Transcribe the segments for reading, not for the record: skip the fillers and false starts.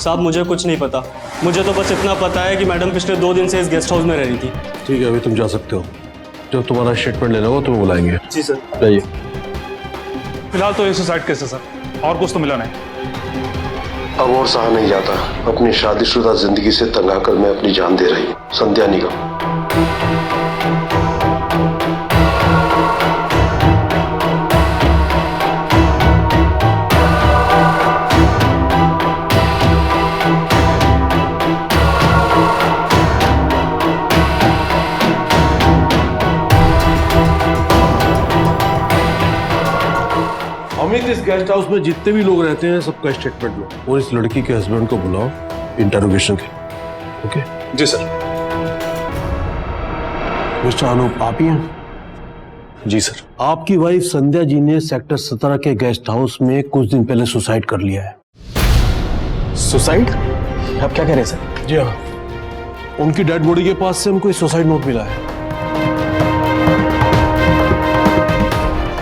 साहब मुझे कुछ नहीं पता, मुझे तो बस इतना पता है कि मैडम पिछले 2 दिन से इस गेस्ट हाउस में रह रही थी। ठीक है, अभी तुम जा सकते हो। जब तुम्हारा स्टेटमेंट लेना हो तुम्हें बुलाएंगे। जी सर। जाइए। फिलहाल तो ये सुसाइड केस है सर, और कुछ तो मिला नहीं। अब और सहा नहीं जाता। अपनी शादीशुदा जिंदगी से तंग आकर मैं अपनी जान दे रही हूँ। संध्या निगम। अमित, इस गेस्ट हाउस में जितने भी लोग रहते हैं सबका स्टेटमेंट लो और इस लड़की के हस्बैंड को बुलाओ इंटरोगेशन के। ओके? जी सर। मिस्टर अनूप, आप ही हैं? जी सर। आपकी वाइफ संध्या जी ने सेक्टर 17 के गेस्ट हाउस में कुछ दिन पहले सुसाइड कर लिया है। सुसाइड? आप क्या कह रहे हैं सर? जी हाँ, उनकी डेड बॉडी के पास से हमको सुसाइड नोट मिला है।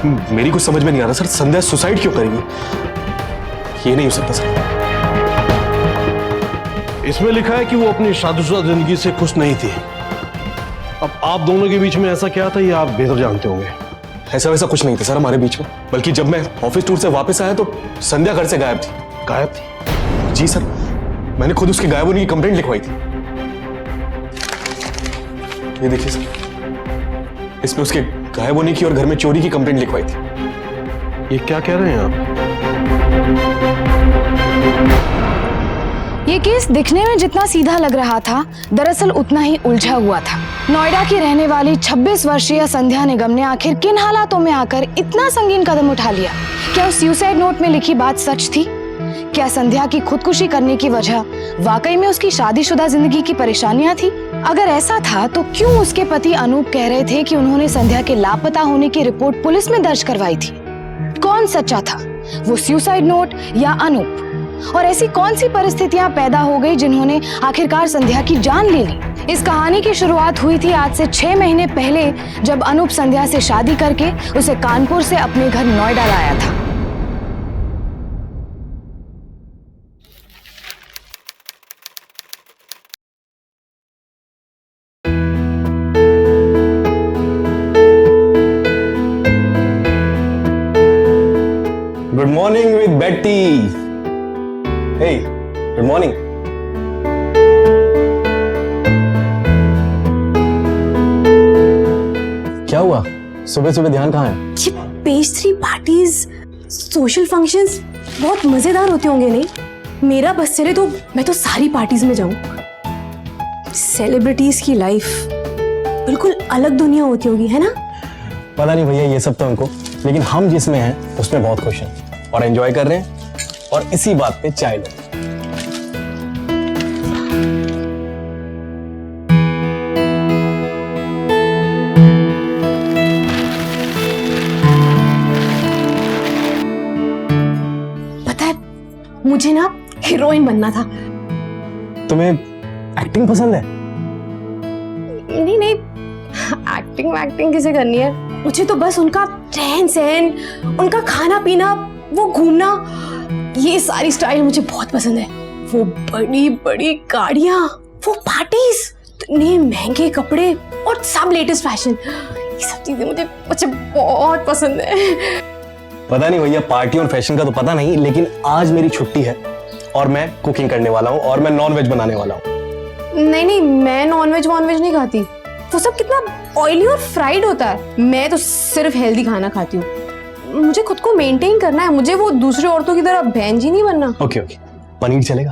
मेरी कुछ समझ में नहीं आ रहा सर, संध्या सुसाइड क्यों करेगी? ये नहीं हो सकता सर। इसमें लिखा है कि वो अपनी शादीशुदा जिंदगी से खुश नहीं थी। अब आप दोनों के बीच में ऐसा क्या था ये आप बेहतर जानते होंगे। ऐसा वैसा कुछ नहीं था सर हमारे बीच में, बल्कि जब मैं ऑफिस टूर से वापस आया तो संध्या घर से गायब थी। गायब थी? जी सर, मैंने खुद उसके गायब होने की कंप्लेंट लिखवाई थी। ये देखिए सर, इसमें उसके गायब होने की और घर में चोरी की कंप्लेंट लिखवाई थी। ये क्या कह रहे हैं आप? ये केस दिखने में जितना सीधा लग रहा था, दरअसल उतना ही उलझा हुआ था। नोएडा की रहने वाली 26 वर्षीय संध्या निगम ने आखिर किन हालातों में आकर इतना संगीन कदम उठा लिया? क्या उस सुसाइड नोट में लिखी बात सच थी? क्या संध्या की खुदकुशी करने की वजह वाकई में उसकी शादीशुदा जिंदगी की परेशानियां थी? अगर ऐसा था तो क्यों उसके पति अनूप कह रहे थे कि उन्होंने संध्या के लापता होने की रिपोर्ट पुलिस में दर्ज करवाई थी? कौन सच्चा था, वो सुसाइड नोट या अनूप? और ऐसी कौन सी परिस्थितियां पैदा हो गई जिन्होंने आखिरकार संध्या की जान ले ली? इस कहानी की शुरुआत हुई थी आज से 6 महीने पहले, जब अनूप संध्या से शादी करके उसे कानपुर से अपने घर नोएडा लाया था। गुड मॉर्निंग विद बेटी। हे, गुड मॉर्निंग। क्या हुआ? सुबह सुबह ध्यान कहाँ है? ये पेस्ट्री पार्टीज, सोशल फंक्शंस बहुत मजेदार होते होंगे नहीं? मेरा बस चले तो मैं तो सारी पार्टीज में जाऊं। सेलिब्रिटीज की लाइफ बिल्कुल अलग दुनिया होती होगी, है ना? पता नहीं भैया, ये सब तो हमको, लेकिन हम जिसमें हैं उसमें बहुत खुश हैं और एंजॉय कर रहे हैं। और इसी बात पे चाय लो। पता है, मुझे ना हीरोइन बनना था। तुम्हें एक्टिंग पसंद है? नहीं नहीं, एक्टिंग किसे करनी है? मुझे तो बस उनका रहन सहन, उनका खाना पीना, वो घूमना, ये सारी स्टाइल मुझे बहुत पसंद है। वो बड़ी बड़ी गाड़ियां, वो पार्टीज, इतने महंगे कपड़े और सब लेटेस्ट फैशन, ये सब चीजें मुझे बहुत पसंद है। पता नहीं भैया, पार्टी और फैशन का तो पता नहीं, लेकिन आज मेरी छुट्टी है और मैं कुकिंग करने वाला हूँ और मैं नॉनवेज बनाने वाला हूँ। नहीं, मैं नॉनवेज नहीं खाती। वो सब कितना ऑयली और फ्राइड होता है। मैं तो सिर्फ हेल्दी खाना खाती हूँ। मुझे खुद को मेंटेन करना है, मुझे वो दूसरी औरतों की तरह बहन जी नहीं बनना। ओके, पनीर चलेगा?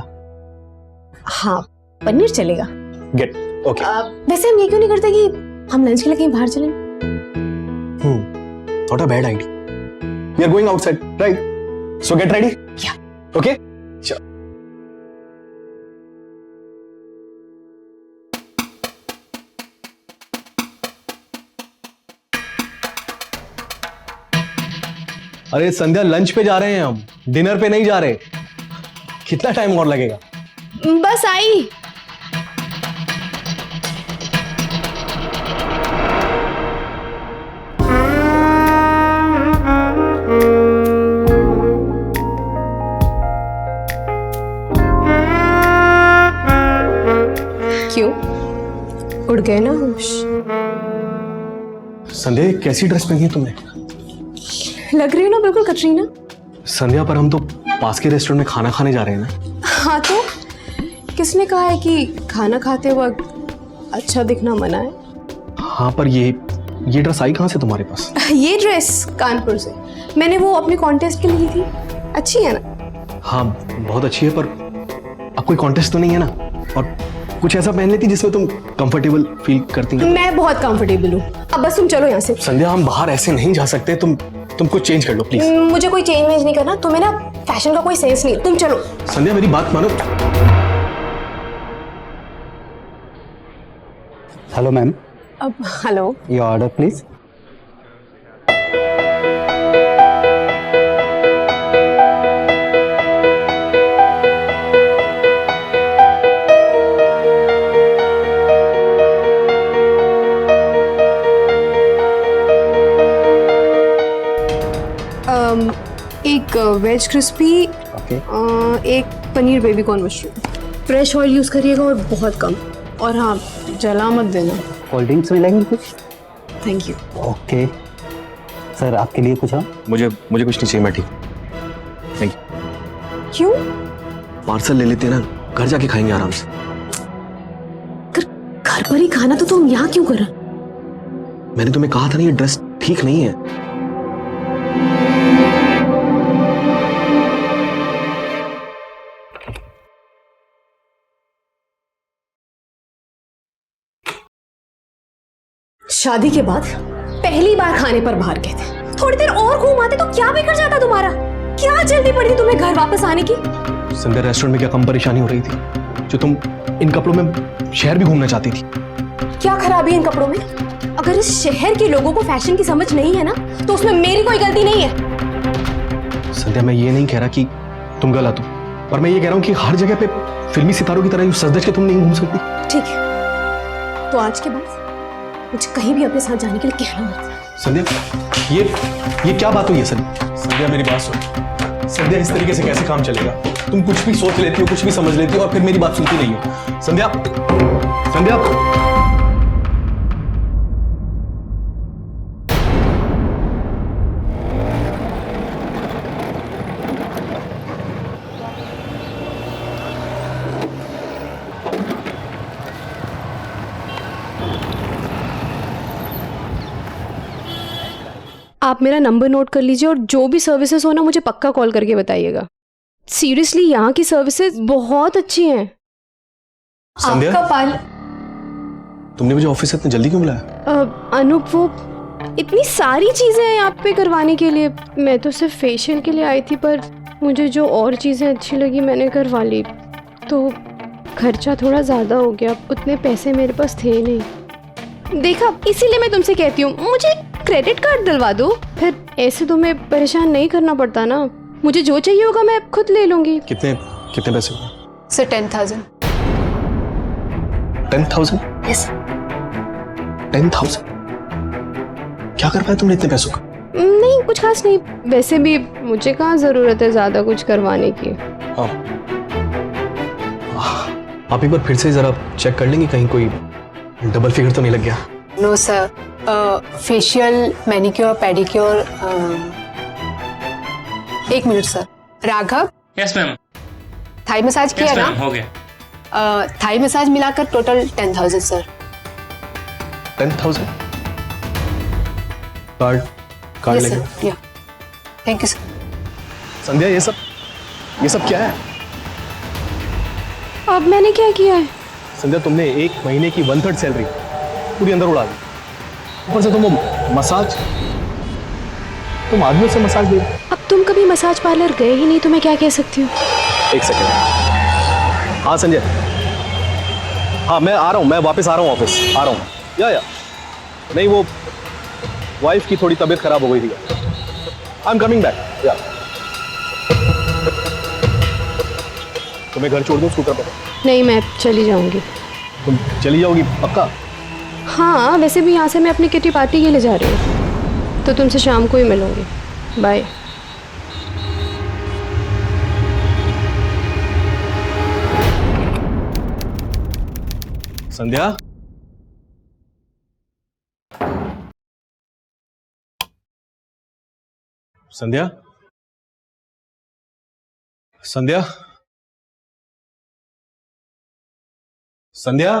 हाँ, पनीर चलेगा। Get okay. वैसे हम ये क्यों नहीं करते कि हम लंच के लिए कहीं बाहर चलें? Not a bad idea. We are going outside, right? So get ready. Yeah. Okay? Sure. अरे संध्या, लंच पे जा रहे हैं हम, डिनर पे नहीं जा रहे। कितना टाइम और लगेगा? बस आई। उड़ गए ना होश। संध्या, ये कैसी ड्रेस पहनी है तुमने? लग रही हो ना बिल्कुल कटरीना। संध्या, पर हम तो पास के रेस्टोरेंट में खाना खाने जा रहे हैं ना। हाँ तो किसने कहा है कि खाना खाते वक्त अच्छा दिखना मना है? हाँ, पर ये ड्रेस आई कहाँ से तुम्हारे पास? ये ड्रेस कानपुर से, मैंने वो अपने कॉन्टेस्ट के लिए ली थी। अच्छी है ना? हाँ, बहुत अच्छी है, पर अब कोई कॉन्टेस्ट तो नहीं है ना, और कुछ ऐसा पहन लेती जिसमें तुम कंफर्टेबल फील करती हो। मैं बहुत कंफर्टेबल हूँ, अब बस तुम चलो यहाँ से। संध्या, हम बाहर ऐसे नहीं जा सकते, तुम कुछ चेंज कर लो प्लीज। मुझे कोई चेंज वेंज नहीं करना, तुम्हें ना फैशन का कोई सेंस नहीं, तुम चलो। संध्या, मेरी बात मानो। हेलो मैम, अब हेलो, योर ऑर्डर प्लीज। एक वेज क्रिस्पी, ओके। एक paneer baby corn mushroom. Fresh oil use करिएगा और बहुत कम, और हाँ जला मत देना। कोल्ड ड्रिंक्स मिलेंगे कुछ? Thank you. ओके सर, आपके लिए कुछ और? मुझे कुछ नहीं चाहिए, मैं ठीक हूँ। Thank you. क्यों? पार्सल ले लेते हैं ना, घर जाके खाएंगे आराम से। घर पर ही खाना तो तुम यहाँ क्यों करा? मैंने तुम्हें कहा था ना, ये ड्रेस ठीक नहीं है। शादी के बाद पहली बार खाने पर बाहर गए थे, थोड़ी देर और घूम आते तो क्या बिगड़ जाता तुम्हारा? क्या जल्दी पड़ी थी तुम्हें घर वापस आने की? संध्या, रेस्टोरेंट में क्या कम परेशानी हो रही थी जो तुम इन कपड़ों में शहर भी घूमना चाहती थी? क्या खराबी है इन कपड़ों में? अगर इस शहर के लोगों को फैशन की समझ नहीं है ना, तो उसमें मेरी कोई गलती नहीं है। संध्या, मैं ये नहीं कह रहा कि तुम गलत हो, पर मैं ये कह रहा हूँ कि हर जगह पे फिल्मी सितारों की तरह यूं सज-धज के तुम नहीं घूम सकती। ठीक है, तो आज के बाद मुझे कहीं भी अपने साथ जाने के लिए कहना मत। संध्या, ये क्या बात हुई है? संध्या, मेरी बात सुन। संध्या, इस तरीके से कैसे काम चलेगा? तुम कुछ भी सोच लेती हो, कुछ भी समझ लेती हो, और फिर मेरी बात सुनती नहीं हो। संध्या, संध्या, आप मेरा नंबर नोट कर लीजिए, और जो भी सर्विसेज हो ना, मुझे पक्का कॉल करके बताइएगा। सीरियसली यहाँ की सर्विसेज बहुत अच्छी हैं। संध्या? आपका पाल तुमने मुझे ऑफिस से इतनी जल्दी क्यों बुलाया? अनूप, वो इतनी सारी चीजें हैं आप पे करवाने के लिए। मैं तो सिर्फ फेशियल के लिए आई थी, पर मुझे जो और चीजें अच्छी लगी मैंने करवा ली, तो खर्चा थोड़ा ज्यादा हो गया। उतने पैसे मेरे पास थे नहीं। देखा, इसीलिए मैं तुमसे कहती हूँ मुझे क्रेडिट कार्ड दिलवा दो, फिर ऐसे तुम्हें परेशान नहीं करना पड़ता ना। मुझे जो चाहिए होगा मैं खुद ले लूंगी। कितने पैसे? सर 10,000। 10,000? यस। 10,000? क्या कर पाए तुमने इतने पैसों का? नहीं, कुछ खास नहीं। वैसे भी मुझे कहाँ जरूरत है ज्यादा कुछ करवाने की। हाँ, आप एक बार फिर से जरा चेक कर लेंगे, कहीं कोई डबल फिगर तो नहीं लग गया? No sir, facial, manicure, pedicure. एक minute sir. Raghav, yes ma'am. Thai massage किया यस ना? मैम, हो गया। थाई मसाज मिलाकर टोटल 10,000 सर। 10,000? कार्ड यस लगेगा? सर, या थैंक यू सर। संध्या, ये सब क्या है? अब मैंने क्या किया है? संध्या, तुमने एक महीने की 1/3 सैलरी पूरी अंदर उड़ा दी। ऊपर से तुम वो मसाज, तुम आदमियों से मसाज दे। अब तुम कभी मसाज पार्लर गए ही नहीं, तो मैं क्या कह सकती हूँ? एक सेकेंड। हाँ संजय, हाँ मैं आ रहा हूँ, मैं वापस आ रहा हूँ ऑफिस, आ रहा हूँ। या नहीं, वो वाइफ की थोड़ी तबीयत खराब हो गई थी। I am coming back. या तुम्हें घर छोड़ दूँ स्कूटर पर? नहीं, मैं चली जाऊंगी। तुम चली जाओगी पक्का? हाँ, वैसे भी यहाँ से मैं अपनी किटी पार्टी के लिए जा रही हूँ, तो तुमसे शाम को ही मिलूंगी। बाय। संध्या, संध्या, संध्या, संध्या।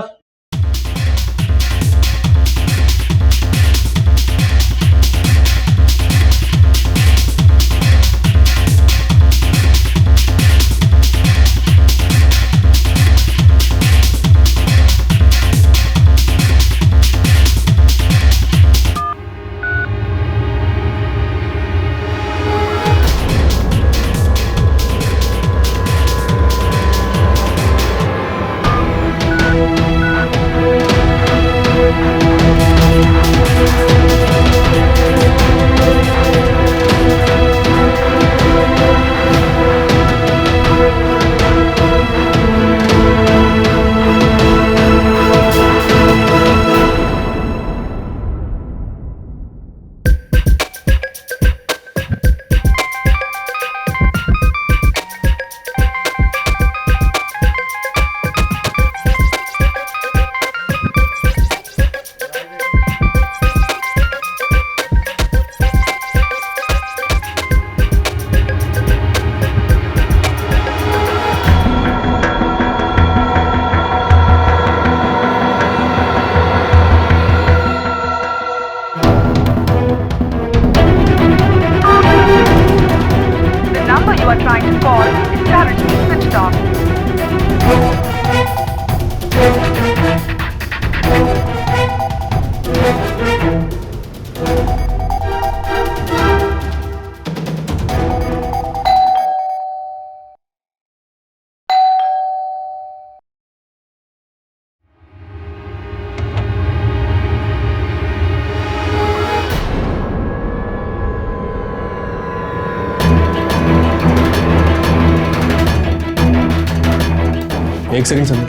एक सेकंड संध्या,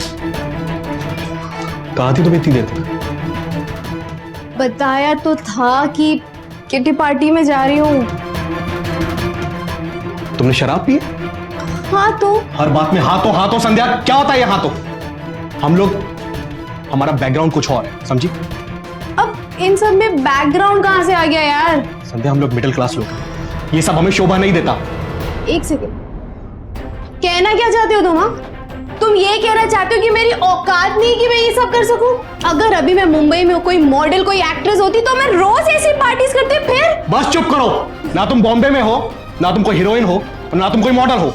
कहाँ थी तुम इतनी देर तक? बताया तो था कि किटी पार्टी में जा रही हूँ। तुमने शराब पी? हाँ तो हर बात में हाँ तो संध्या, क्या होता है ये हाँ तो? हम लोग, हमारा बैकग्राउंड कुछ और है, समझी? अब इन सब में बैकग्राउंड कहाँ से आ गया यार? संध्या, हम लोग मिडिल क्लास लोग हैं, ये सब हमें शोभा नहीं देता। एक सेकंड, कहना क्या चाहते हो तुम? हाँ, तुम ये कहना चाहते हो कि मेरी औकात नहीं कि मैं ये सब कर सकूं? अगर अभी मैं मुंबई में कोई मॉडल, कोई एक्ट्रेस होती तो मैं रोज ऐसी पार्टीज करती। फिर बस चुप करो, ना तुम बॉम्बे में हो, ना तुम कोई हीरोइन हो, और ना तुम कोई मॉडल हो।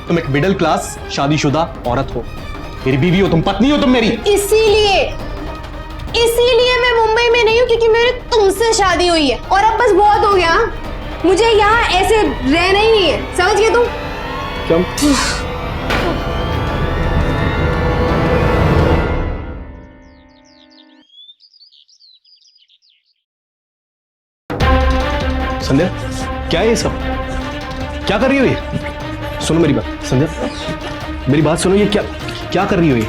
तुम एक मिडिल क्लास शादीशुदा औरत हो, मेरी बीवी हो तुम, पत्नी हो तुम मेरी। इसीलिए मैं मुंबई में नहीं हूँ क्योंकि मेरी तुमसे शादी हुई है और अब बस बहुत हो गया। मुझे यहाँ ऐसे रहना ही नहीं है, समझ गए तुम? क्या? संध्या, क्या है ये सब? क्या कर रही हो ये? सुनो मेरी बात संध्या, मेरी बात सुनो, ये क्या क्या कर रही हो ये?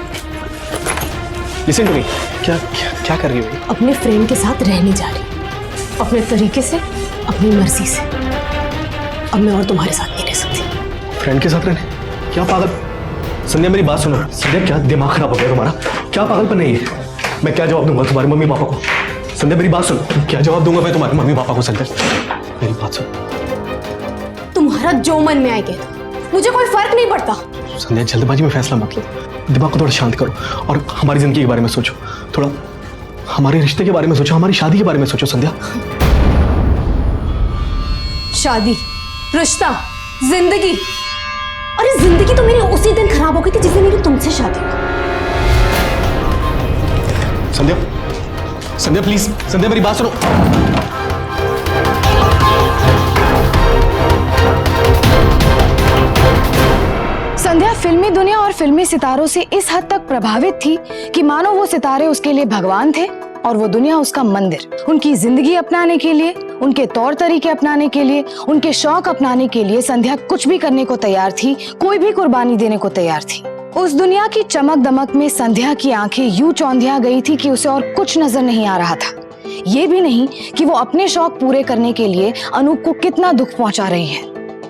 लिसन टू मी, क्या क्या क्या कर रही हो ये? अपने फ्रेंड के साथ रहने जा रही, अपने तरीके से, अपनी मर्जी से। अब मैं और तुम्हारे साथ नहीं रह सकती। फ्रेंड के साथ रहने? क्या पागल? संध्या मेरी बात सुनो, संध्या क्या दिमाग खराब हो गया तुम्हारा? क्या पागलपन है ये? मैं क्या जवाब दूंगा तुम्हारे मम्मी पापा को? संध्या मेरी बात सुनो, क्या जवाब दूंगा मैं तुम्हारे मम्मी पापा को? संध्या मेरी बात सुनो, तुम्हारा जो मन में आए कहता, मुझे कोई फर्क नहीं पड़ता। संध्या जल्दबाजी में फैसला मत लो, दिमाग को थोड़ा शांत करो और हमारी जिंदगी के बारे में सोचो, थोड़ा हमारे रिश्ते के बारे में सोचो, हमारी शादी के बारे में सोचो। संध्या, शादी, रिश्ता, जिंदगी, अरे जिंदगी तो मेरी उसी दिन खराब हो गई थी जिस दिन मेरी तुमसे शादी हुई। संध्या, संध्या प्लीज, संध्या मेरी बात सुनो। संध्या फिल्मी दुनिया और फिल्मी सितारों से इस हद तक प्रभावित थी कि मानो वो सितारे उसके लिए भगवान थे और वो दुनिया उसका मंदिर। उनकी जिंदगी अपनाने के लिए, उनके तौर तरीके अपनाने के लिए, उनके शौक अपनाने के लिए संध्या कुछ भी करने को तैयार थी, कोई भी कुर्बानी देने को तैयार थी। उस दुनिया की चमक दमक में संध्या की आंखें यूं चौंधिया गई थी कि उसे और कुछ नजर नहीं आ रहा था। ये भी नहीं कि वो अपने शौक पूरे करने के लिए अनूप को कितना दुख पहुंचा रही है,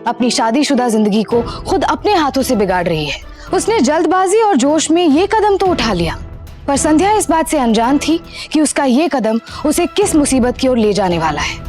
अपनी शादीशुदा जिंदगी को खुद अपने हाथों से बिगाड़ रही है। उसने जल्दबाजी और जोश में ये कदम तो उठा लिया, पर संध्या इस बात से अनजान थी कि उसका ये कदम उसे किस मुसीबत की ओर ले जाने वाला है।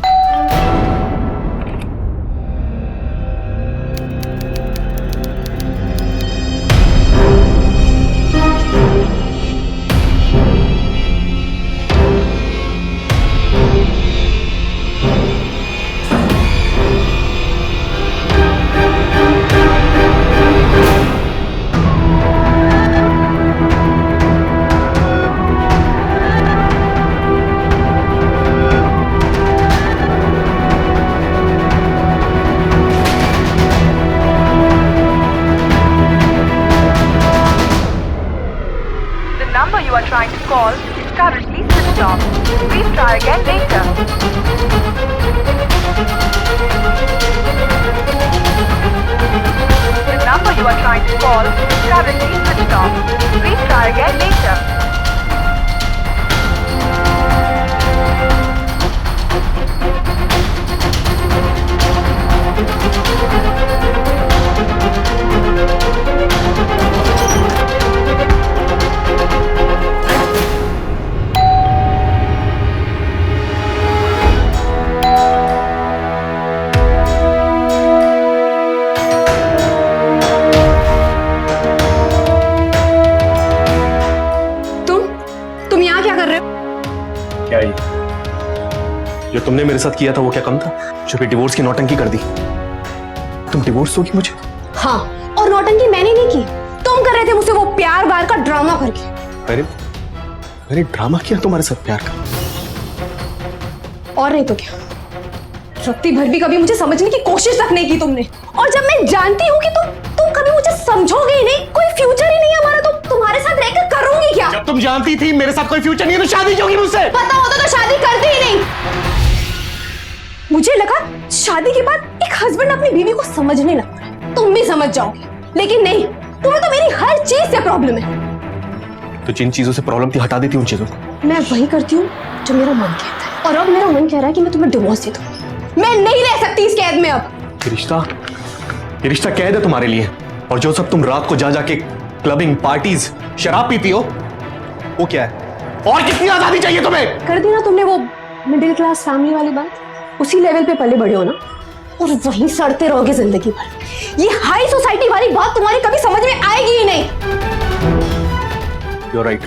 currently switched off. Please try again later. तुम यहाँ क्या कर रहे हो? क्या है जो तुमने मेरे साथ किया था वो क्या कम था? जो फिर डिवोर्स की नौटंकी कर दी। तुम डिवोर्स दोगी मुझे? हाँ, और नौटंकी मैंने नहीं की, तुम कर रहे थे मुझसे वो प्यार वार का ड्रामा करके। मैंने ड्रामा किया तुम्हारे साथ प्यार का? और नहीं तो क्या, रत्ती भर भी कभी मुझे समझने की कोशिश तक नहीं की तुमने। और जब मैं जानती हूँ कि तुम कभी मुझे समझोगे ही नहीं, कोई फ्यूचर ही नहीं है हमारा, तो तुम्हारे साथ रहकर करूंगी क्या? जब तुम जानती थी मेरे साथ कोई फ्यूचर नहीं है तो शादी क्यों की मुझसे? पता होता तो शादी करती ही नहीं। मुझे लगा शादी के बाद एक हस्बैंड अपनी बीवी को समझने लगता है, तुम भी समझ जाओगे, लेकिन नहीं, तुम्हें तो मेरी हर चीज से प्रॉब्लम है। तो जिन चीजों से प्रॉब्लम थी हटा देती उन चीजों को। मैं वही करती हूँ जो मेरा मन कहता है, और अब मेरा मन कह रहा है कि मैं तुम्हें डिवोर्स दे दूँ। मैं नहीं रह सकती इस कैद में अब। ये रिश्ता कैद है तुम्हारे लिए, और जो सब तुम रात को जा जाके क्लबिंग, पार्टीज, शराब पीती हो वो क्या है? और कितनी आजादी चाहिए तुम्हें? कर दी ना तुमने वो मिडिल क्लास फैमिली वाली बात, उसी लेवल पे पले बड़े हो ना, और वहीं सड़ते रहोगे जिंदगी भर। ये हाई सोसाइटी वाली बात तुम्हारी कभी समझ में आएगी ही नहीं। You're right,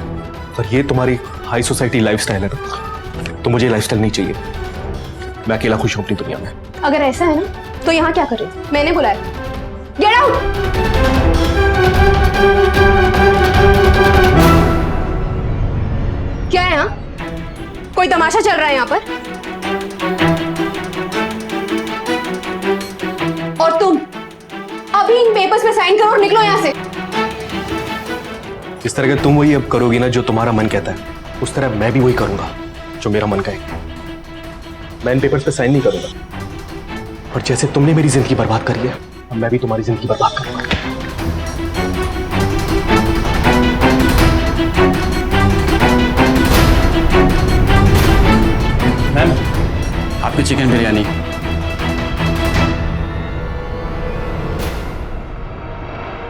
पर ये तुम्हारी हाई सोसाइटी लाइफस्टाइल है ना, तो मुझे लाइफस्टाइल नहीं चाहिए। मैं अकेला खुश हूं अपनी दुनिया में। अगर ऐसा है ना तो यहाँ क्या कर रहे हो? मैंने बुलाया, गेट आउट। क्या है यहाँ? कोई तमाशा चल रहा है यहाँ पर? और तुम अभी इन पेपर्स पे साइन करो और निकलो यहाँ से। इस तरह के तुम वही अब करोगी ना जो तुम्हारा मन कहता है, उस तरह मैं भी वही करूंगा जो मेरा मन कहे। मैं इन पेपर्स पे साइन नहीं करूंगा, और जैसे तुमने मेरी जिंदगी बर्बाद करी है, अब मैं भी तुम्हारी जिंदगी बर्बाद करूंगा। मैम, आपकी चिकन बिरयानी।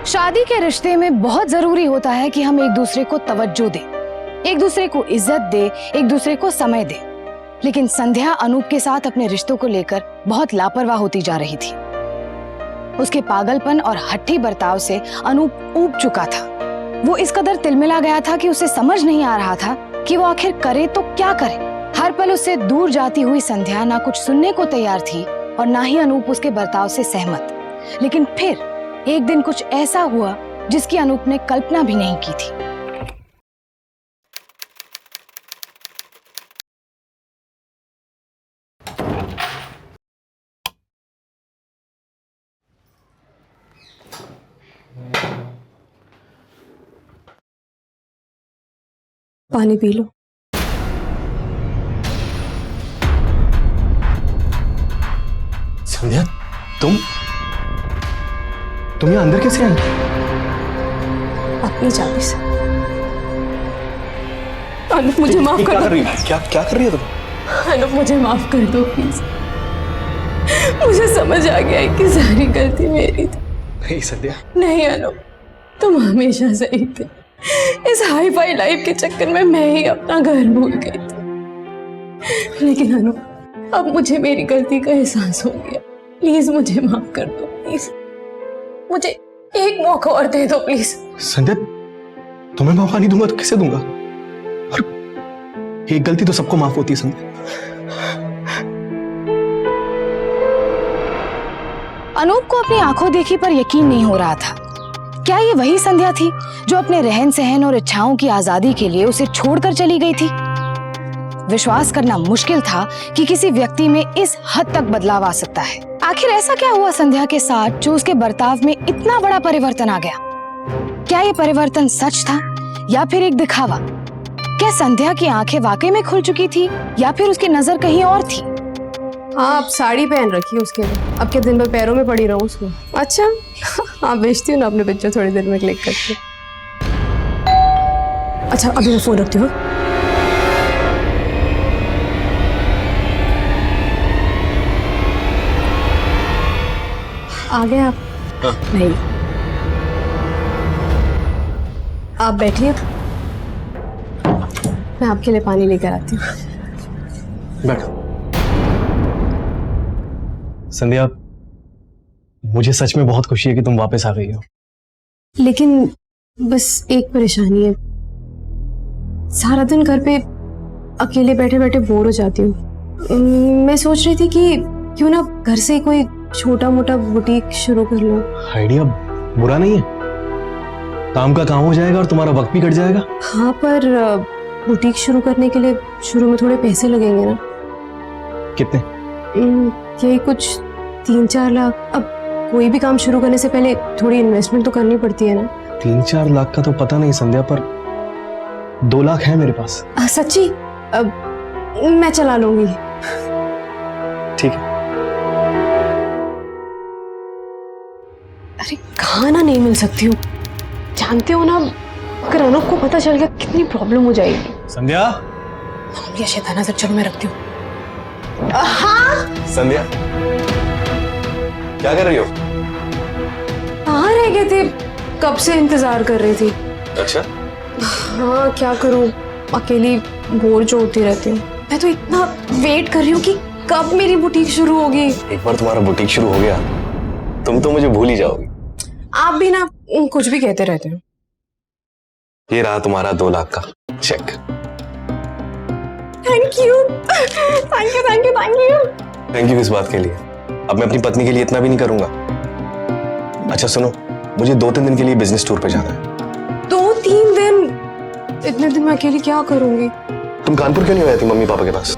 शादी के रिश्ते में बहुत जरूरी होता है कि हम एक दूसरे को तवज्जो दें, एक दूसरे को इज्जत दे, एक दूसरे को समय दे। लेकिन संध्या अनूप के साथ अपने रिश्तों को लेकर बहुत लापरवाह होती जा रही थी। उसके पागलपन और हट्टी बर्ताव से अनूप ऊब चुका था। वो इस कदर तिलमिला गया था कि उसे समझ नहीं आ रहा था कि वो आखिर करे तो क्या करे। हर पल उससे दूर जाती हुई संध्या ना कुछ सुनने को तैयार थी और ना ही अनूप उसके बर्ताव से सहमत। लेकिन फिर एक दिन कुछ ऐसा हुआ जिसकी अनूप ने कल्पना भी नहीं की थी। पानी पी लो। संध्या, तुम यहाँ अंदर कैसे आई? अपनी चाबी से। अनुप मुझे माफ कर दो। क्या कर रही हो तुम? अनुप मुझे माफ कर दो प्लीज। मुझे समझ आ गया है कि सारी गलती मेरी थी। नहीं संध्या। नहीं अनुप, तुम हमेशा सही थे। इस हाई फाई लाइफ के चक्कर में मैं ही अपना घर भूल गई थी। लेकिन अनुप, अब मुझे मेरी गलती का एहसास हो गया। प्लीज मुझे माफ कर दो, प्लीज। मुझे एक मौका और दे दो प्लीज। संध्या, तुम्हें मौका नहीं दूंगा तो किसे दूंगा? और एक गलती तो सबको माफ होती है संध्या। अनूप को अपनी आंखों देखी पर यकीन नहीं हो रहा था। क्या ये वही संध्या थी जो अपने रहन सहन और इच्छाओं की आजादी के लिए उसे छोड़कर चली गई थी? विश्वास करना मुश्किल था कि किसी व्यक्ति में इस हद तक बदलाव आ सकता है। आखिर ऐसा क्या हुआ संध्या के साथ जो उसके बर्ताव में इतना बड़ा परिवर्तन आ गया? क्या ये परिवर्तन सच था या फिर एक दिखावा? क्या संध्या की आंखें वाकई में खुल चुकी थी या फिर उसकी नजर कहीं और थी? हाँ, अब साड़ी पहन रखी है उसके लिए। अब के दिन भर पैरों में पड़ी रहूं उसको। अच्छा, हाँ भेजती हूँ ना अपने पिक्चर थोड़ी देर में क्लिक करके। अच्छा अभी मैं फोन रखती हूँ। आ गए आप? नहीं, आप बैठिए, मैं आपके लिए पानी लेकर आती हूँ। बैठो। संध्या, मुझे सच में बहुत खुशी है कि तुम वापस आ गई हो। लेकिन बस एक परेशानी है, सारा दिन घर पे अकेले बैठे बैठे बोर हो जाती हूँ। मैं सोच रही थी कि क्यों ना घर से कोई छोटा मोटा बुटीक शुरू कर लूं। आइडिया बुरा नहीं है, काम का काम हो जाएगा और तुम्हारा वक्त भी कट जाएगा। हाँ पर बुटीक शुरू करने के लिए शुरू में थोड़े पैसे लगेंगे ना। कितने? यही कुछ 3-4 लाख। अब कोई भी काम शुरू करने से पहले थोड़ी इन्वेस्टमेंट तो करनी पड़ती है ना। 3-4 लाख का तो पता नहीं संध्या, पर 2 लाख है मेरे पास। सच्ची? अब मैं चला लूंगी। ठीक है। अरे खाना नहीं मिल सकती हूँ, जानते हो ना, अगर अनूप को पता चल गया कितनी प्रॉब्लम हो जाएगी। संध्या, ये शैताना से, चलो मैं रखती हूँ। हाँ संध्या क्या कर रही हो? कहाँ रह गए थे? कब से इंतजार कर रही थी। अच्छा, हाँ क्या करूँ, अकेली बोर जो होती रहती हूँ। मैं तो इतना वेट कर रही हूँ कि कब मेरी बुटीक शुरू होगी। एक बार तुम्हारा बुटीक शुरू हो गया तुम तो मुझे भूल ही जाओगी। आप भी ना कुछ भी कहते रहते हो। ये रहा तुम्हारा 2 लाख का check. Thank you thank you thank you thank you. Thank you इस बात के लिए। अब मैं अपनी पत्नी के लिए इतना भी नहीं करूंगा। अच्छा सुनो, मुझे 2-3 दिन के लिए बिजनेस टूर पे जाना है। 2-3 दिन? इतने दिन मैं अकेली क्या करूंगी? तुम कानपुर क्यों नहीं आई थी मम्मी पापा के पास?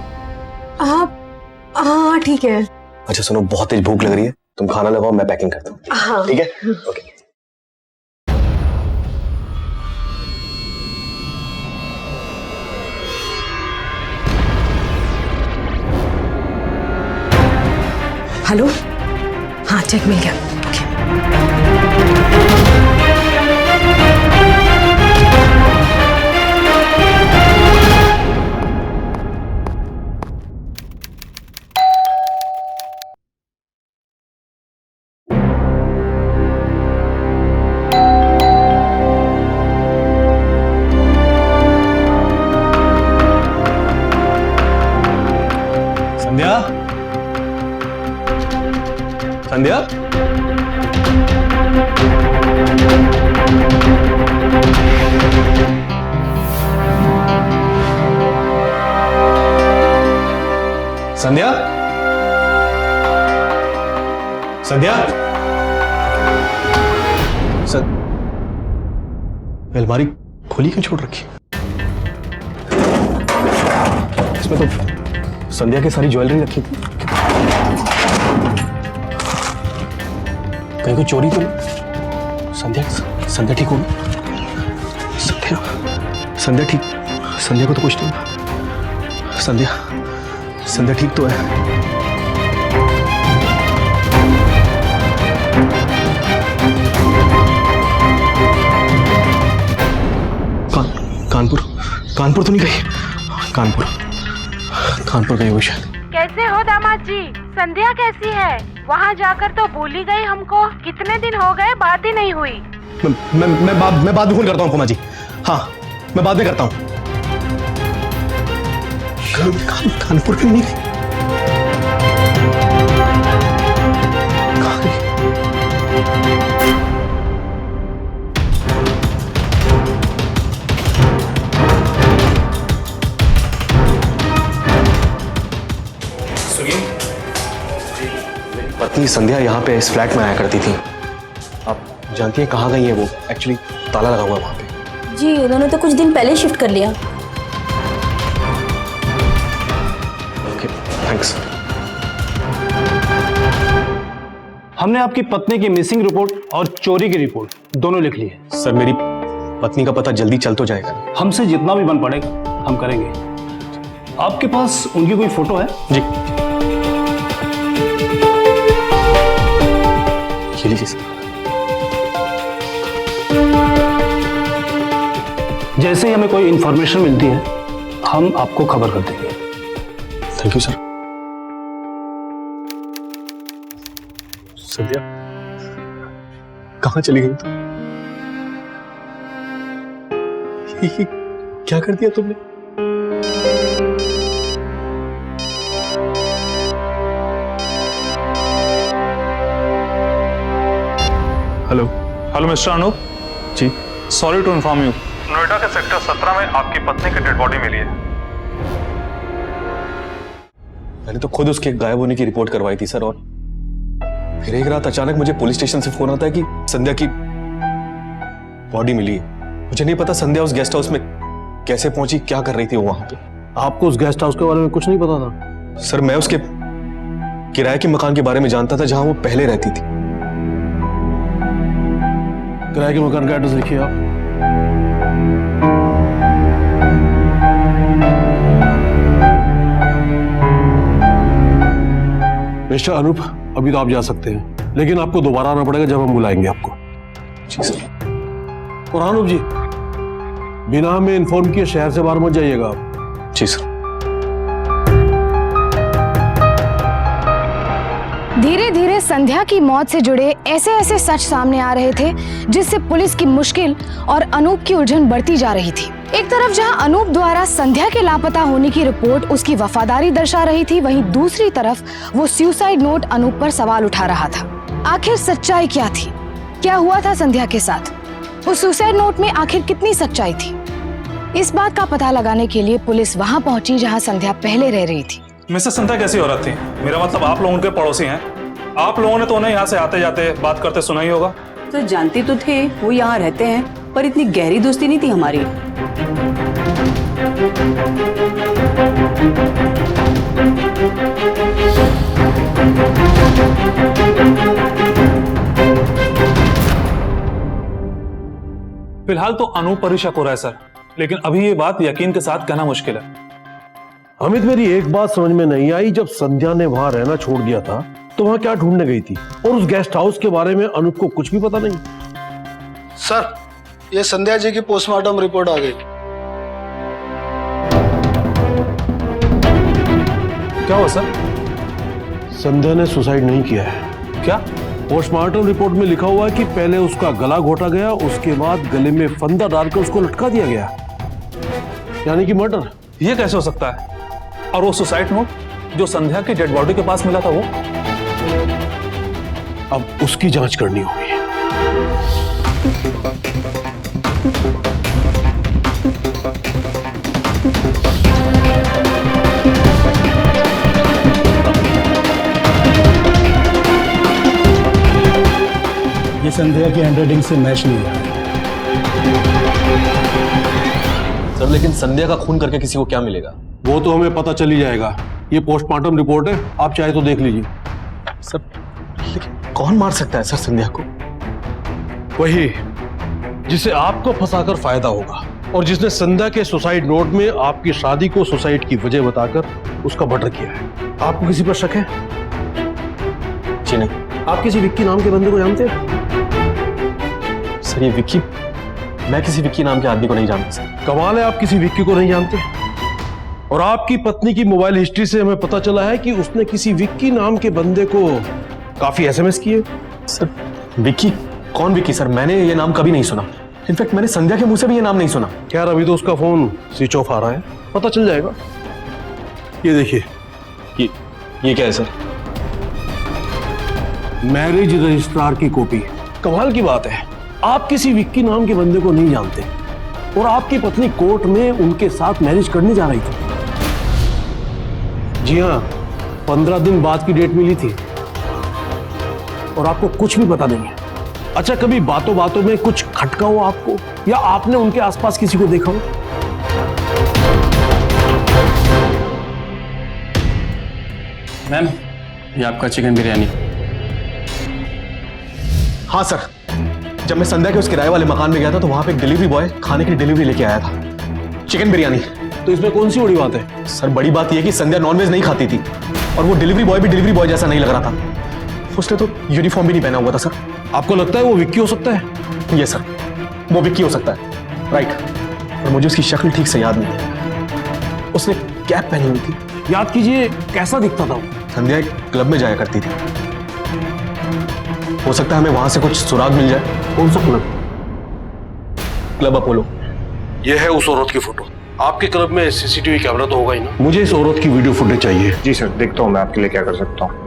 हाँ ठीक है। अच्छा सुनो, बहुत तेज भूख लग रही है, तुम खाना लगाओ, मैं पैकिंग करता हूँ। हाँ ठीक है, ओके। हेलो, हाँ चेक मिल गया। ओके। संध्या, संध्या, संध्या, संध्या, अलमारी खुली क्यों छोड़ रखी? इसमें तो संध्या की सारी ज्वेलरी रखी थी। कहीं कोई चोरी तो नहीं? संध्या ठीक होगी? संध्या ठीक, संध्या को तो कुछ नहीं। संध्या ठीक तो है। कानपुर तो नहीं गई? कानपुर गई वो शायद। कैसे हो दामाद जी? संध्या कैसी है? वहाँ जाकर तो भूल ही गई हमको। कितने दिन हो गए, बात ही नहीं हुई। मैं बाद में फोन करता हूँ कोमा जी। हाँ मैं बाद में करता हूँ। कानपुर क्यों नहीं गई? कहाँ गई? पत्नी संध्या यहाँ पे इस फ्लैट में आया करती थी। आप जानती हैं कहाँ गई है वो? एक्चुअली ताला लगा हुआ है वहाँ पे। जी उन्होंने तो कुछ दिन पहले शिफ्ट कर लिया। Okay thanks. हमने आपकी पत्नी की मिसिंग रिपोर्ट और चोरी की रिपोर्ट दोनों लिख ली है। सर मेरी पत्नी का पता जल्दी चल तो जाएगा? हमसे जितना भी बन पड़ेगा हम करेंगे। आपके पास उनकी कोई फोटो है? जी ये लीजिए सर। जैसे ही हमें कोई इंफॉर्मेशन मिलती है हम आपको खबर कर देंगे। Thank you sir. संध्या कहाँ चली गई तुम? ये क्या कर दिया तुमने? Hello hello mister Anoop ji. Sorry to inform you, Noida के सेक्टर 17 में आपकी पत्नी की डेड बॉडी मिली है। मैंने तो खुद उसके गायब होने की रिपोर्ट करवाई थी सर, और फिर एक रात अचानक मुझे पुलिस स्टेशन से फोन आता है कि संध्या की बॉडी मिली है। मुझे नहीं पता संध्या उस गेस्ट हाउस में कैसे पहुंची, क्या कर रही थी वो वहां पे। आपको उस गेस्ट हाउस के बारे में कुछ नहीं पता था? सर मैं उसके किराए के मकान के बारे में जानता था जहां वो पहले रहती थी। किराए के मकान का एड्रेस लिखिए आप। मिस्टर अनूप, अभी तो आप जा सकते हैं, लेकिन आपको दोबारा आना पड़ेगा जब हम बुलाएंगे आपको। जी सर। और अनूप जी, बिना हमें इन्फॉर्म किए शहर से बाहर मत जाइएगा आप। जी सर। धीरे धीरे संध्या की मौत से जुड़े ऐसे ऐसे सच सामने आ रहे थे जिससे पुलिस की मुश्किल और अनूप की उलझन बढ़ती जा रही थी। एक तरफ जहां अनूप द्वारा संध्या के लापता होने की रिपोर्ट उसकी वफादारी दर्शा रही थी, वहीं दूसरी तरफ वो सुसाइड नोट अनूप पर सवाल उठा रहा था। आखिर सच्चाई क्या थी? क्या हुआ था संध्या के साथ? उस सुसाइड नोट में आखिर कितनी सच्चाई थी? इस बात का पता लगाने के लिए पुलिस वहां पहुंची जहां संध्या पहले रह रही थी। मिसेस संध्या कैसी औरत थी? मेरा मतलब आप लोग उनके पड़ोसी हैं। आप लोगों ने तो उन्हें यहाँ से आते जाते बात करते सुना ही होगा। तो जानते तो थे वो यहाँ रहते हैं, पर इतनी गहरी दोस्ती नहीं थी हमारी। फिलहाल तो अनूप पर ही शक हो रहा है सर, लेकिन अभी ये बात यकीन के साथ कहना मुश्किल है। अमित, मेरी एक बात समझ में नहीं आई, जब संध्या ने वहां रहना छोड़ दिया था तो वहां क्या ढूंढने गई थी? और उस गेस्ट हाउस के बारे में अनूप को कुछ भी पता नहीं? सर, ये संध्या जी की पोस्टमार्टम रिपोर्ट आ गई। क्या हुआ सर? संध्या ने सुसाइड नहीं किया है। क्या? पोस्टमार्टम रिपोर्ट में लिखा हुआ है कि पहले उसका गला घोटा गया, उसके बाद गले में फंदा डालकर उसको लटका दिया गया, यानी कि मर्डर। ये कैसे हो सकता है? और वो सुसाइड नोट जो संध्या की डेड बॉडी के पास मिला था वो? अब उसकी जांच करनी होगी। ये संध्या की हैंडराइटिंग से मैच नहीं हुआ। सर लेकिन संध्या का खून करके किसी को क्या मिलेगा? वो तो हमें पता चल ही जाएगा। ये पोस्टमार्टम रिपोर्ट है, आप चाहे तो देख लीजिए। सर लेकिन कौन मार सकता है सर संध्या को? वही जिसे आपको फंसाकर फायदा होगा, और जिसने संध्या के सुसाइड नोट में आपकी शादी को सुसाइड की वजह बताकर उसका मर्डर किया है। आपको किसी पर शक है? जी नहीं। आप किसी विक्की नाम के बंदे को जानते हैं? सर ये विक्की, मैं किसी विक्की नाम के आदमी को नहीं जानता सर। कमाल है, आप किसी विक्की को नहीं जानते। और आपकी पत्नी की मोबाइल हिस्ट्री से हमें पता चला है कि उसने किसी विक्की नाम के बंदे को काफी एसएमएस किए। सर विक्की? कौन विक्की सर? मैंने ये नाम कभी नहीं सुना। इनफैक्ट मैंने संध्या के मुंह से भी ये नाम नहीं सुना। यार अभी तो उसका फोन स्विच ऑफ आ रहा है, पता चल जाएगा। ये देखिए, ये क्या है सर? मैरिज रजिस्ट्रार की कॉपी। कमाल की बात है, आप किसी विक्की नाम के बंदे को नहीं जानते, और आपकी पत्नी कोर्ट में उनके साथ मैरिज करने जा रही थी। जी हाँ, 15 दिन बाद की डेट मिली थी, और आपको कुछ भी पता नहीं है। अच्छा, कभी बातों बातों में कुछ खटका हो आपको, या आपने उनके आसपास किसी को देखा हो? मैम, ये आपका चिकन बिरयानी। हाँ सर, जब मैं संध्या के उस किराए वाले मकान में गया था तो वहां पे एक डिलीवरी बॉय खाने की डिलीवरी लेके आया था, चिकन बिरयानी। तो इसमें कौन सी बड़ी बात है? सर बड़ी बात यह कि संध्या नॉनवेज नहीं खाती थी, और वो डिलीवरी बॉय भी डिलीवरी बॉय जैसा नहीं लग रहा था। उसने तो यूनिफॉर्म भी नहीं पहना हुआ था सर। आपको लगता है वो विक्की हो सकता है? ये सर, वो विक्की हो सकता है। राइट। और मुझे उसकी शक्ल ठीक से याद नहीं। उसने कैप पहनी हुई थी। याद कीजिए कैसा दिखता था वो? संध्या एक क्लब में जाया करती थी। हो सकता है हमें वहां से कुछ सुराग मिल जाए। कौन सा क्लब? Club Apollo. ये है उस औरत की फोटो। आपके क्लब में सीसीटीवी कैमरा तो होगा ही ना? मुझे इस औरत की वीडियो फुटेज चाहिए। जी सर, देखता हूँ मैं आपके लिए क्या कर सकता हूँ।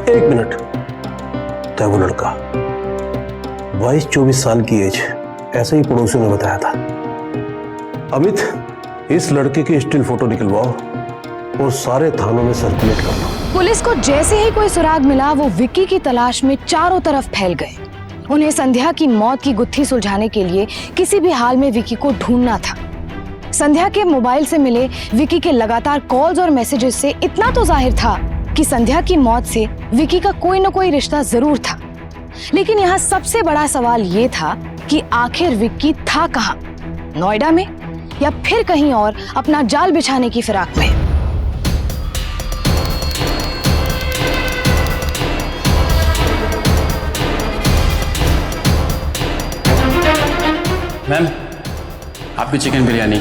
एक मिनट। तय वो लड़का 22-24 साल की एज, ऐसे ही पड़ोसियों ने बताया था। अमित, इस लड़के की स्टिल फोटो निकलवाओ और सारे थानों में सर्कुलेट कर लो। पुलिस को जैसे ही कोई सुराग मिला वो विक्की की तलाश में चारों तरफ फैल गए। उन्हें संध्या की मौत की गुत्थी सुलझाने के लिए किसी भी हाल में विक्की को ढूंढना था। संध्या के मोबाइल से मिले विक्की के लगातार कॉल्स और मैसेजेस से इतना तो जाहिर था कि संध्या की मौत से विक्की का कोई न कोई रिश्ता जरूर था। लेकिन यहाँ सबसे बड़ा सवाल ये था कि आखिर विक्की था कहाँ? नोएडा में या फिर कहीं और अपना जाल बिछाने की फिराक में? मैम, आपकी चिकन बिरयानी।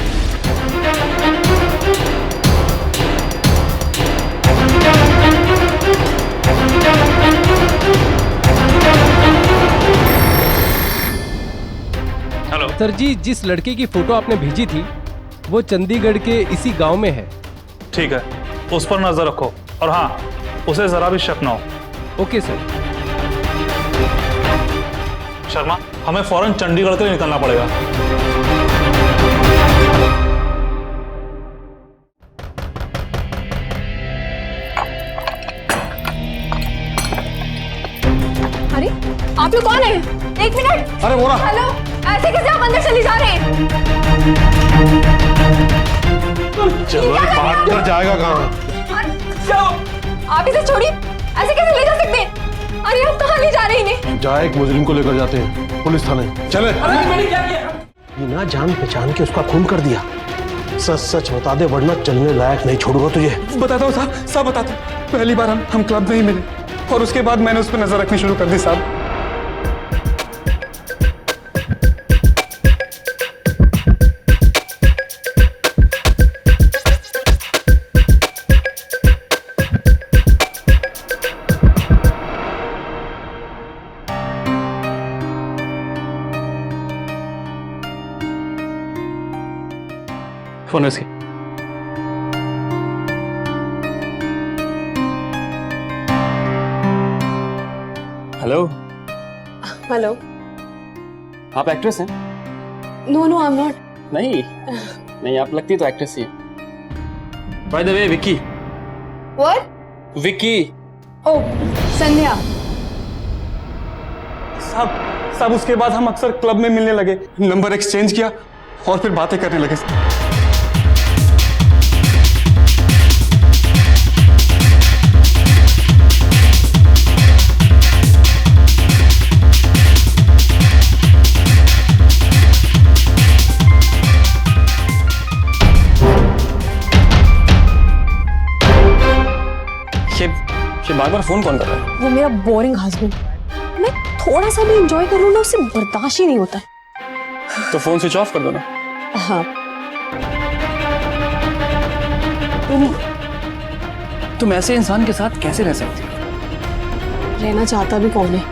हेलो सर जी, जिस लड़के की फोटो आपने भेजी थी वो चंडीगढ़ के इसी गांव में है। ठीक है, उस पर नजर रखो और हाँ, उसे जरा भी शक ना हो। Okay sir. शर्मा, हमें फौरन चंडीगढ़ के लिए निकलना पड़ेगा। अरे आप लोग कौन है? एक मिनट। अरे मोरा। हेलो, ऐसे कैसे आप अंदर चले जा रहे हैं? चलो, पार्टनर जाएगा कहाँ? आप इसे छोड़िए, ऐसे कैसे ले जा सकते हैं? अरे आप कहाँ ले जा रहे हैं इन्हें? जाए एक मुजरिम को लेकर जाते हैं पुलिस थाने। चले। बिना जान पहचान के उसका खून कर दिया। सच सच बता दे वरना चलने लायक नहीं छोड़ूंगा तुझे। बताता हूँ साहब, सब बताता हूँ। पहली बार हम क्लब में ही मिले और उसके बाद मैंने उस पर नजर रखनी शुरू कर दी साहब। फोन इसकी। हेलो। हेलो। आप एक्ट्रेस हैं? No no, I am not. नहीं, आप लगती तो एक्ट्रेस ही है। By the way, Vicky. What? Vicky. Oh, Sandhya. साहब उसके बाद हम अक्सर क्लब में मिलने लगे, नंबर एक्सचेंज किया और फिर बातें करने लगे। ये बार-बार फोन कौन कर रहा है? वो मेरा बोरिंग हस्बैंड। मैं थोड़ा सा भी एंजॉय करूँ ना, उससे बर्दाश्त ही नहीं होता। तो फोन स्विच ऑफ कर दो ना। हाँ। तुम ऐसे इंसान के साथ कैसे रह सकती हो? रहना चाहता भी कौन है?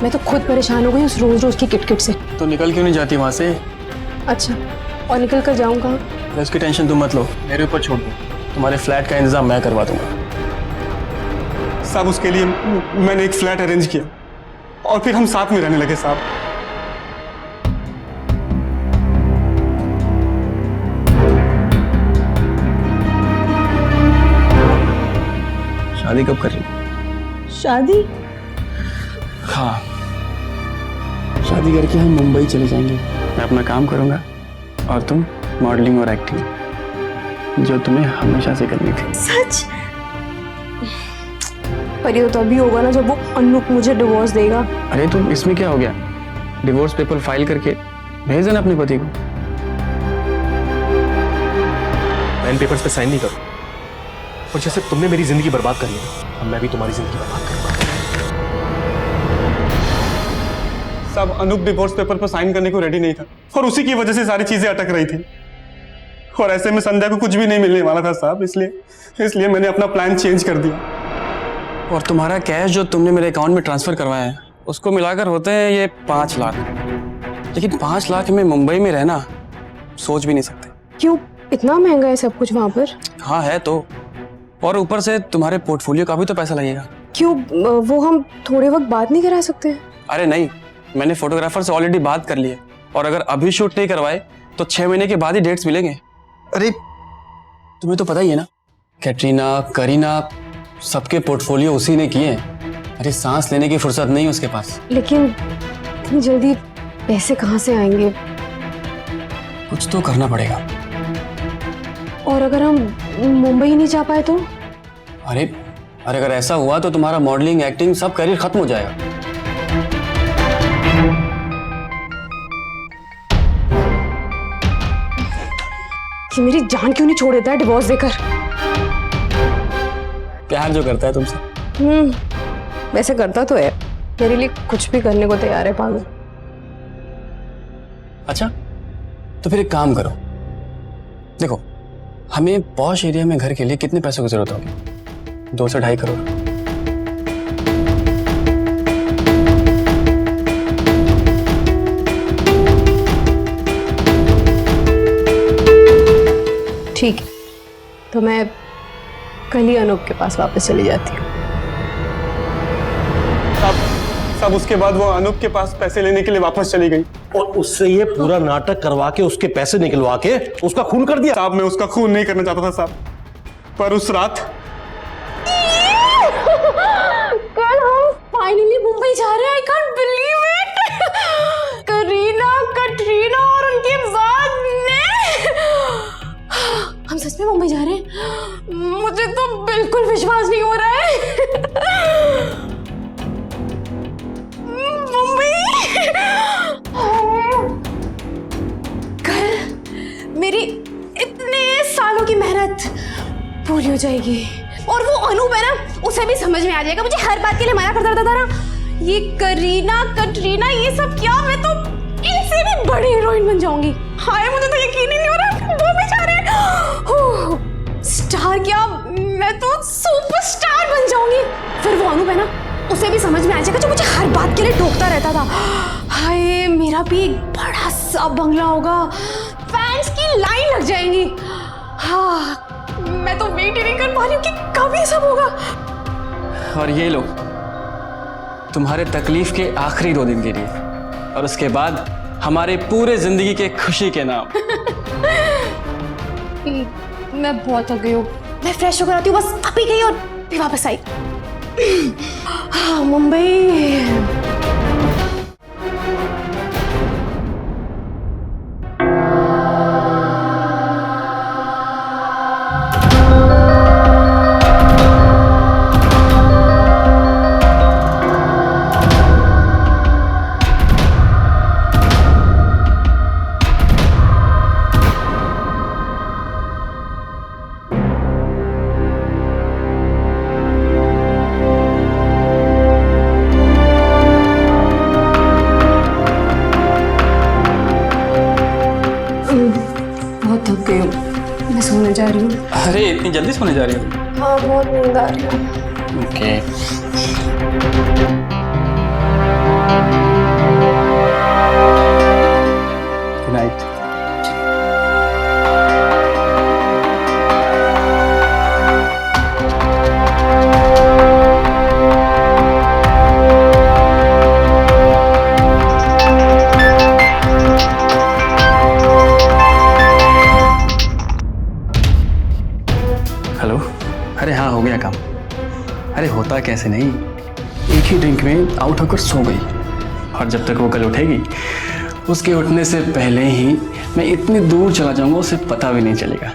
मैं तो खुद परेशान हो गई उस रोज रोज की किटकिट से। तो निकल क्यों नहीं जाती वहां से? अच्छा, और निकल कर जाऊंगा? उसकी टेंशन तुम मत लो, मेरे ऊपर छोड़ दो। तुम्हारे फ्लैट का इंतजाम मैं करवा दूंगा। साहब उसके लिए मैंने एक फ्लैट अरेंज किया और फिर हम साथ में रहने लगे साहब। शादी कब कर रही? शादी? हाँ, शादी करके हम मुंबई चले जाएंगे। मैं अपना काम करूंगा और तुम मॉडलिंग और एक्टिंग, जो तुम्हें हमेशा से करनी थी। सच? पर ये तो अभी होगा ना जब वो अनूप मुझे डिवोर्स देगा। अरे तो इसमें क्या हो गया? डिवोर्स पेपर फाइल करके भेज देना अपने पति को। मैं इन पेपर्स पे साइन नहीं करूं। और जैसे तुमने मेरी जिंदगी बर्बाद करी है, अब मैं भी तुम्हारी जिंदगी बर्बाद करूंगा। साहब अनूप डिवोर्स पेपर पर साइन करने को रेडी नहीं था और उसी की वजह से सारी चीजें अटक रही थी। और ऐसे में संध्या को कुछ भी नहीं मिलने वाला था साहब, इसलिए मैंने अपना प्लान चेंज कर दिया। और तुम्हारा कैश जो तुमने मेरे अकाउंट में ट्रांसफर करवाया है उसको मिलाकर होते हैं ये 5 लाख। लेकिन 5 लाख में मुंबई में रहना सोच भी नहीं सकते। क्यों, इतना महंगा है सब कुछ वहाँ पर? हाँ है तो, और ऊपर से तुम्हारे पोर्टफोलियो का भी तो पैसा लगेगा। क्यों, वो हम थोड़े वक्त बाद नहीं करा सकते? अरे नहीं, मैंने फोटोग्राफर से ऑलरेडी बात कर ली है और अगर अभी शूट नहीं करवाए तो 6 महीने के बाद ही डेट्स मिलेंगे। अरे तुम्हें तो पता ही है ना, कैटरीना, करीना, सबके पोर्टफोलियो उसी ने किए हैं। अरे सांस लेने की फुर्सत नहीं उसके पास। लेकिन इतनी जल्दी पैसे कहाँ से आएंगे? कुछ तो करना पड़ेगा। और अगर हम मुंबई नहीं जा पाए तो? अरे अगर ऐसा हुआ तो तुम्हारा मॉडलिंग, एक्टिंग सब करियर खत्म हो जाएगा। कि मेरी जान क्यों नहीं छोड़ देता है डिवोर्स देकर? प्यार जो करता है तुमसे। वैसे करता तो है, मेरे लिए कुछ भी करने को तैयार है पागल। अच्छा तो फिर एक काम करो, देखो हमें पॉश एरिया में घर के लिए कितने पैसों की जरूरत होगी? 2 से 2.5 करोड़। ठीक है, तो मैं कल ही अनूप के पास वापस चली जाती हूँ। साहब उसके बाद वो अनूप के पास पैसे लेने के लिए वापस चली गई और उससे ये पूरा नाटक करवा के उसके पैसे निकलवा के उसका खून कर दिया। साहब मैं उसका खून नहीं करना चाहता था साहब, पर उस रात कल हम फाइनली मुंबई जा रहे हैं। I can't believe it. Kareena, Katrina और उनके बाद मैं, हम सच में मुंबई जा रहे हैं? मुझे तो बिल्कुल विश्वास नहीं हो रहा है। कल मेरी इतने सालों की मेहनत पूरी हो जाएगी। और वो अनूप है ना, उसे भी समझ में आ जाएगा। मुझे हर बात के लिए मना करता रहता था ना। ये करीना, कटरीना, ये सब क्या, मैं तो इनसे भी बड़ी हीरोइन बन जाऊंगी। हाय, मुझे तो यकीन ही नहीं हो रहा वो भी जा रहे हैं। स्टार क्या, मैं तो सुपरस्टार बन जाऊंगी। फिर वो अनूप है ना, उसे भी समझ में आ जाएगा, जो मुझे हर बात के लिए टोकता रहता था। हाय, मेरा भी एक बड़ा सा बंगला होगा, फैंस की लाइन लग जाएंगी। हाँ, मैं तो वेट ही नहीं कर पा रही हूँ कि कब ये सब होगा। और ये लो तुम्हारे तकलीफ के आखिरी 2 दिन के लिए, और उसके बाद हमारे पूरे जिंदगी के खुशी के नाम। मैं बहुत थक गई हूँ, मैं फ्रेश होकर आती हूँ। बस अभी गई और भी वापस आई। हाँ, मुंबई। मैं सोने जा रही हूँ। अरे इतनी जल्दी सोने जा रही हो? हाँ, बहुत नींद आ रही है। ओके। Good night. हेलो, अरे हाँ हो गया काम। अरे होता कैसे नहीं, एक ही ड्रिंक में आउट होकर सो गई, और जब तक वो कल उठेगी उसके उठने से पहले ही मैं इतनी दूर चला जाऊंगा उसे पता भी नहीं चलेगा।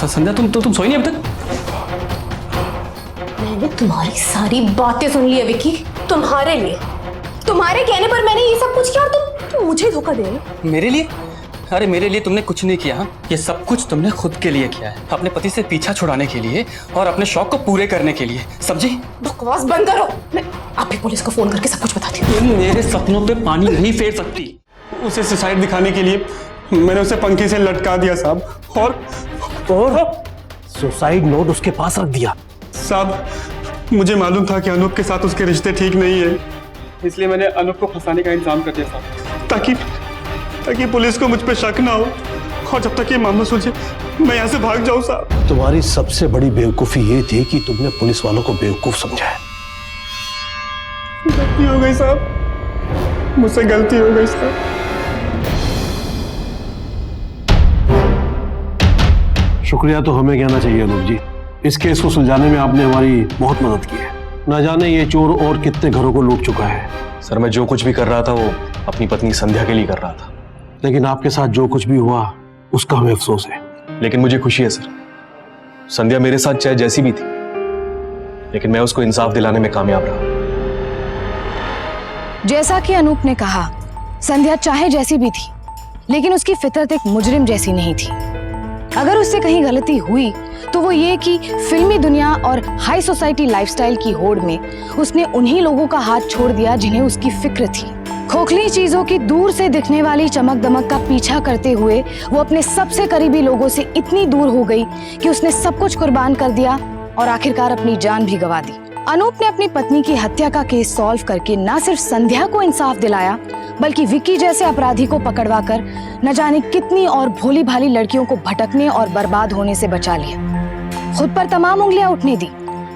संध्या तुम सोई नहीं अब तक? मैंने तुम्हारी सारी बातें सुन ली है विकी। तुम्हारे लिए, तुम्हारे कहने पर मैंने ये सब कुछ किया और तुम मुझे धोखा दे रहे हो। मेरे लिए? अरे मेरे लिए तुमने कुछ नहीं किया, ये सब कुछ तुमने खुद के लिए किया है, अपने पति से पीछा छुड़ाने के लिए और अपने शौक को पूरे करने के लिए, समझी? बकवास बंद करो। मैं अभी पुलिस को फोन करके सब कुछ बताती हूँ। तुम मेरे सपनों पे पानी नहीं फेर सकती। उसे सुसाइड दिखाने के लिए मैंने उसे पंखे से लटका दिया साहब, और सुसाइड नोट उसके पास रख दिया। साहब, मुझे मालूम था कि अनूप के साथ उसके रिश्ते ठीक नहीं है, इसलिए मैंने अनूप को फंसाने का इंतजाम कर दिया साहब, ताकि पुलिस को मुझ पे शक ना हो, और जब तक ये मामला सुलझे मैं यहाँ से भाग जाऊँ साहब। तुम्हारी सबसे बड़ी बेवकूफी ये थी कि तुमने पुलिस वालों को बेवकूफ समझा है। गलती हो गई साहब, मुझसे गलती हो गई साहब। शुक्रिया तो हमें कहना चाहिए अनूप जी, इस केस को सुलझाने में आपने हमारी बहुत मदद की है। न जाने ये चोर और कितने घरों को लूट चुका है। सर, मैं जो कुछ भी कर रहा था वो अपनी पत्नी संध्या के लिए कर रहा था। लेकिन आपके साथ जो कुछ भी हुआ उसका हमें अफसोस है। लेकिन मुझे खुशी है सर, संध्या मेरे साथ चाहे जैसी भी थी, लेकिन मैं उसको इंसाफ दिलाने में कामयाब रहा। जैसा कि अनूप ने कहा, संध्या चाहे जैसी भी थी, लेकिन उसकी फितरत एक मुजरिम जैसी नहीं थी। अगर उससे कहीं गलती हुई तो वो ये कि फिल्मी दुनिया और हाई सोसाइटी लाइफस्टाइल की होड़ में उसने उन्हीं लोगों का हाथ छोड़ दिया जिन्हें उसकी फिक्र थी। खोखली चीजों की दूर से दिखने वाली चमक दमक का पीछा करते हुए वो अपने सबसे करीबी लोगों से इतनी दूर हो गई कि उसने सब कुछ कुर्बान कर दिया और आखिरकार अपनी जान भी गंवा दी। अनूप ने अपनी पत्नी की हत्या का केस सॉल्व करके न सिर्फ संध्या को इंसाफ दिलाया, बल्कि विक्की जैसे अपराधी को पकड़वाकर न जाने कितनी और भोली भाली लड़कियों को भटकने और बर्बाद होने से बचा लिया। खुद पर तमाम उंगलियां उठने दी,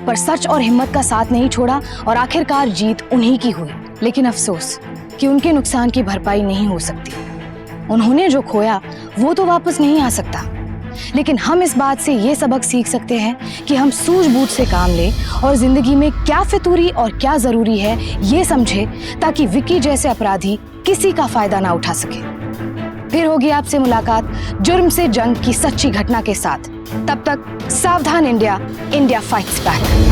पर सच और हिम्मत का साथ नहीं छोड़ा और आखिरकार जीत उन्हीं की हुई। लेकिन अफसोस कि उनके नुकसान की भरपाई नहीं हो सकती। उन्होंने जो खोया वो तो वापस नहीं आ सकता। लेकिन हम इस बात से ये सबक सीख सकते हैं कि हम सूझबूझ से काम लें और जिंदगी में क्या फितूरी और क्या जरूरी है ये समझे, ताकि विक्की जैसे अपराधी किसी का फायदा ना उठा सके। फिर होगी आपसे मुलाकात जुर्म से जंग की सच्ची घटना के साथ। तब तक सावधान इंडिया, इंडिया फाइट्स बैक।